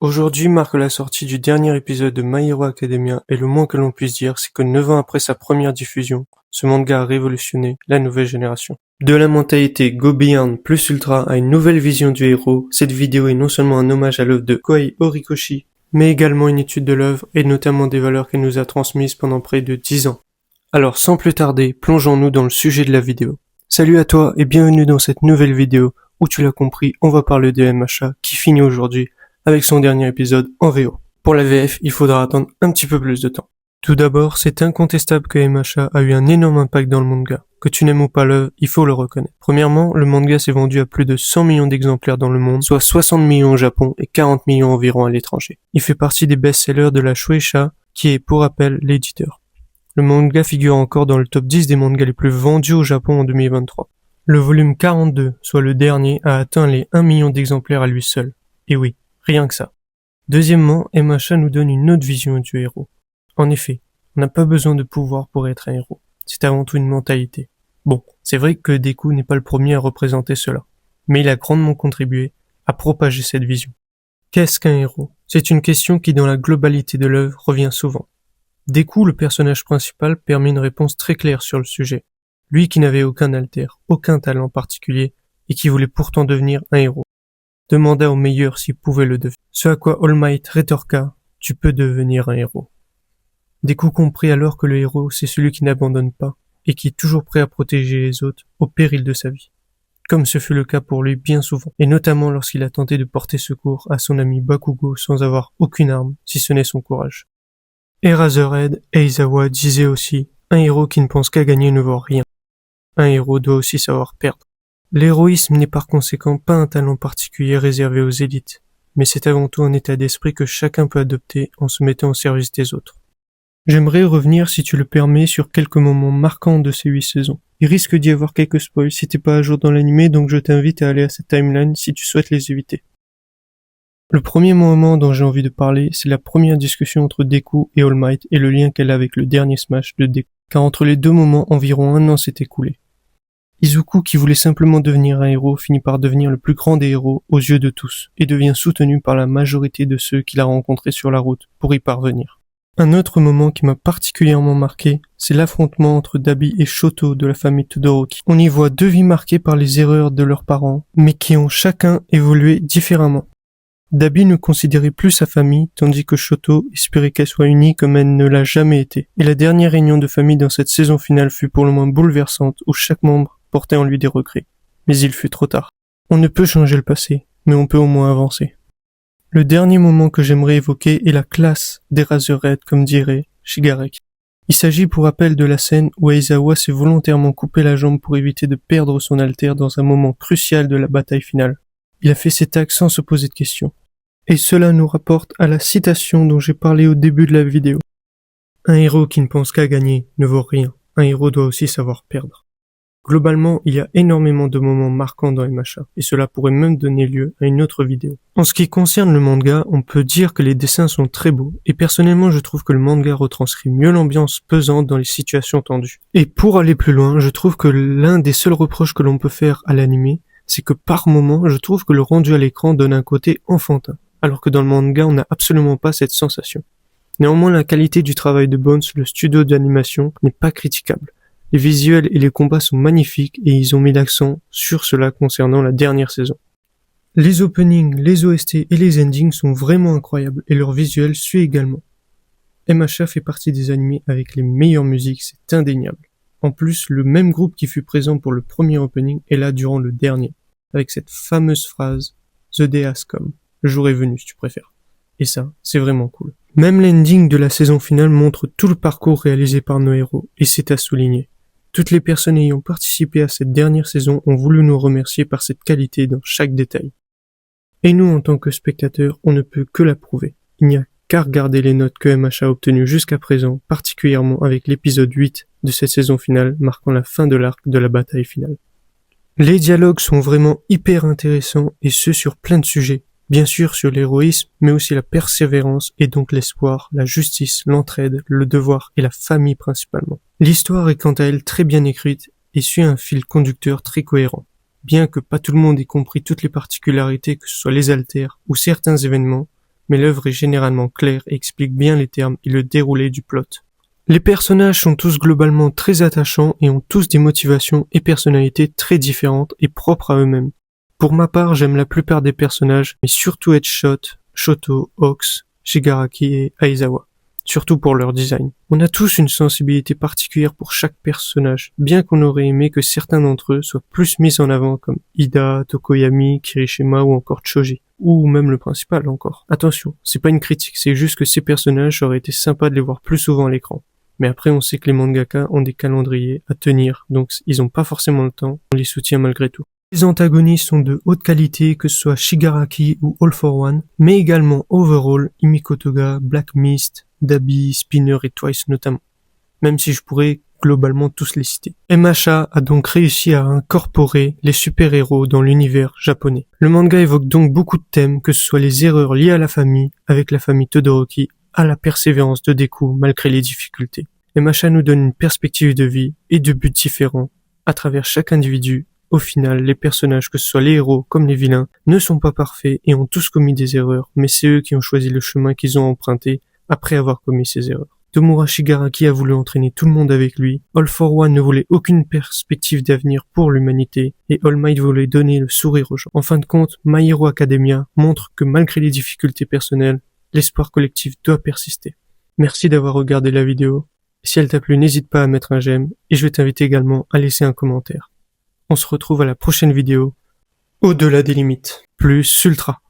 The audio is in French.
Aujourd'hui marque la sortie du dernier épisode de My Hero Academia et le moins que l'on puisse dire, c'est que 9 ans après sa première diffusion, ce manga a révolutionné la nouvelle génération. De la mentalité Go Beyond plus Ultra à une nouvelle vision du héros, cette vidéo est non seulement un hommage à l'œuvre de Kohei Horikoshi, mais également une étude de l'œuvre et notamment des valeurs qu'elle nous a transmises pendant près de 10 ans. Alors sans plus tarder, plongeons-nous dans le sujet de la vidéo. Salut à toi et bienvenue dans cette nouvelle vidéo où tu l'as compris, on va parler de MHA qui finit aujourd'hui avec son dernier épisode en VO. Pour la VF, il faudra attendre un petit peu plus de temps. Tout d'abord, c'est incontestable que MHA a eu un énorme impact dans le manga. Que tu n'aimes ou pas l'œuvre, il faut le reconnaître. Premièrement, le manga s'est vendu à plus de 100 millions d'exemplaires dans le monde, soit 60 millions au Japon et 40 millions environ à l'étranger. Il fait partie des best-sellers de la Shueisha, qui est, pour rappel, l'éditeur. Le manga figure encore dans le top 10 des mangas les plus vendus au Japon en 2023. Le volume 42, soit le dernier, a atteint les 1 million d'exemplaires à lui seul. Et oui, rien que ça. Deuxièmement, MHA nous donne une autre vision du héros. En effet, on n'a pas besoin de pouvoir pour être un héros. C'est avant tout une mentalité. Bon, c'est vrai que Deku n'est pas le premier à représenter cela, mais il a grandement contribué à propager cette vision. Qu'est-ce qu'un héros ? C'est une question qui, dans la globalité de l'œuvre, revient souvent. Deku, le personnage principal, permet une réponse très claire sur le sujet. Lui qui n'avait aucun alter, aucun talent particulier, et qui voulait pourtant devenir un héros, demanda au meilleur s'il pouvait le devenir. Ce à quoi All Might rétorqua « Tu peux devenir un héros ». Deku comprit alors que le héros, c'est celui qui n'abandonne pas, et qui est toujours prêt à protéger les autres au péril de sa vie. Comme ce fut le cas pour lui bien souvent, et notamment lorsqu'il a tenté de porter secours à son ami Bakugo sans avoir aucune arme, si ce n'est son courage. Eraserhead et Aizawa disaient aussi « Un héros qui ne pense qu'à gagner ne vaut rien. Un héros doit aussi savoir perdre ». L'héroïsme n'est par conséquent pas un talent particulier réservé aux élites, mais c'est avant tout un état d'esprit que chacun peut adopter en se mettant au service des autres. J'aimerais revenir, si tu le permets, sur quelques moments marquants de ces 8 saisons. Il risque d'y avoir quelques spoils si t'es pas à jour dans l'anime, donc je t'invite à aller à cette timeline si tu souhaites les éviter. Le premier moment dont j'ai envie de parler, c'est la première discussion entre Deku et All Might et le lien qu'elle a avec le dernier Smash de Deku, car entre les deux moments, environ 1 an s'est écoulé. Izuku, qui voulait simplement devenir un héros, finit par devenir le plus grand des héros aux yeux de tous, et devient soutenu par la majorité de ceux qu'il a rencontrés sur la route pour y parvenir. Un autre moment qui m'a particulièrement marqué, c'est l'affrontement entre Dabi et Shoto de la famille Todoroki. On y voit 2 vies marquées par les erreurs de leurs parents, mais qui ont chacun évolué différemment. Dabi ne considérait plus sa famille, tandis que Shoto espérait qu'elle soit unie comme elle ne l'a jamais été. Et la dernière réunion de famille dans cette saison finale fut pour le moins bouleversante, où chaque membre portait en lui des regrets. Mais il fut trop tard. On ne peut changer le passé, mais on peut au moins avancer. Le dernier moment que j'aimerais évoquer est la classe d'Eraserhead, comme dirait Shigaraki. Il s'agit pour rappel de la scène où Aizawa s'est volontairement coupé la jambe pour éviter de perdre son alter dans un moment crucial de la bataille finale. Il a fait cet acte sans se poser de questions. Et cela nous rapporte à la citation dont j'ai parlé au début de la vidéo. Un héros qui ne pense qu'à gagner ne vaut rien. Un héros doit aussi savoir perdre. Globalement, il y a énormément de moments marquants dans MHA, et cela pourrait même donner lieu à une autre vidéo. En ce qui concerne le manga, on peut dire que les dessins sont très beaux, et personnellement je trouve que le manga retranscrit mieux l'ambiance pesante dans les situations tendues. Et pour aller plus loin, je trouve que l'un des seuls reproches que l'on peut faire à l'anime, c'est que par moments, je trouve que le rendu à l'écran donne un côté enfantin, alors que dans le manga, on n'a absolument pas cette sensation. Néanmoins, la qualité du travail de Bones, le studio d'animation, n'est pas critiquable. Les visuels et les combats sont magnifiques et ils ont mis l'accent sur cela concernant la dernière saison. Les openings, les OST et les endings sont vraiment incroyables et leur visuel suit également. MHA fait partie des animés avec les meilleures musiques, c'est indéniable. En plus, le même groupe qui fut présent pour le premier opening est là durant le dernier, avec cette fameuse phrase « The day has come ». Le jour est venu si tu préfères. Et ça, c'est vraiment cool. Même l'ending de la saison finale montre tout le parcours réalisé par nos héros, et c'est à souligner. Toutes les personnes ayant participé à cette dernière saison ont voulu nous remercier par cette qualité dans chaque détail. Et nous, en tant que spectateurs, on ne peut que l'approuver. Il n'y a qu'à regarder les notes que MHA a obtenues jusqu'à présent, particulièrement avec l'épisode 8 de cette saison finale, marquant la fin de l'arc de la bataille finale. Les dialogues sont vraiment hyper intéressants, et ce sur plein de sujets. Bien sûr sur l'héroïsme, mais aussi la persévérance et donc l'espoir, la justice, l'entraide, le devoir et la famille principalement. L'histoire est quant à elle très bien écrite et suit un fil conducteur très cohérent. Bien que pas tout le monde ait compris toutes les particularités, que ce soit les alters ou certains événements, mais l'œuvre est généralement claire et explique bien les termes et le déroulé du plot. Les personnages sont tous globalement très attachants et ont tous des motivations et personnalités très différentes et propres à eux-mêmes. Pour ma part, j'aime la plupart des personnages, mais surtout Headshot, Shoto, Hawks, Shigaraki et Aizawa. Surtout pour leur design. On a tous une sensibilité particulière pour chaque personnage, bien qu'on aurait aimé que certains d'entre eux soient plus mis en avant comme Ida, Tokoyami, Kirishima ou encore Choji. Ou même le principal encore. Attention, c'est pas une critique, c'est juste que ces personnages auraient été sympa de les voir plus souvent à l'écran. Mais après on sait que les mangaka ont des calendriers à tenir, donc ils ont pas forcément le temps, on les soutient malgré tout. Les antagonistes sont de haute qualité, que ce soit Shigaraki ou All for One, mais également Overall, Himiko Toga, Black Mist, Dabi, Spinner et Twice notamment. Même si je pourrais globalement tous les citer. MHA a donc réussi à incorporer les super-héros dans l'univers japonais. Le manga évoque donc beaucoup de thèmes, que ce soit les erreurs liées à la famille, avec la famille Todoroki, à la persévérance de Deku malgré les difficultés. MHA nous donne une perspective de vie et de buts différents à travers chaque individu. Au final, les personnages, que ce soit les héros comme les vilains, ne sont pas parfaits et ont tous commis des erreurs, mais c'est eux qui ont choisi le chemin qu'ils ont emprunté après avoir commis ces erreurs. Tomura Shigaraki a voulu entraîner tout le monde avec lui, All for One ne voulait aucune perspective d'avenir pour l'humanité, et All Might voulait donner le sourire aux gens. En fin de compte, My Hero Academia montre que malgré les difficultés personnelles, l'espoir collectif doit persister. Merci d'avoir regardé la vidéo. Si elle t'a plu, n'hésite pas à mettre un j'aime, et je vais t'inviter également à laisser un commentaire. On se retrouve à la prochaine vidéo, au-delà des limites, plus ultra.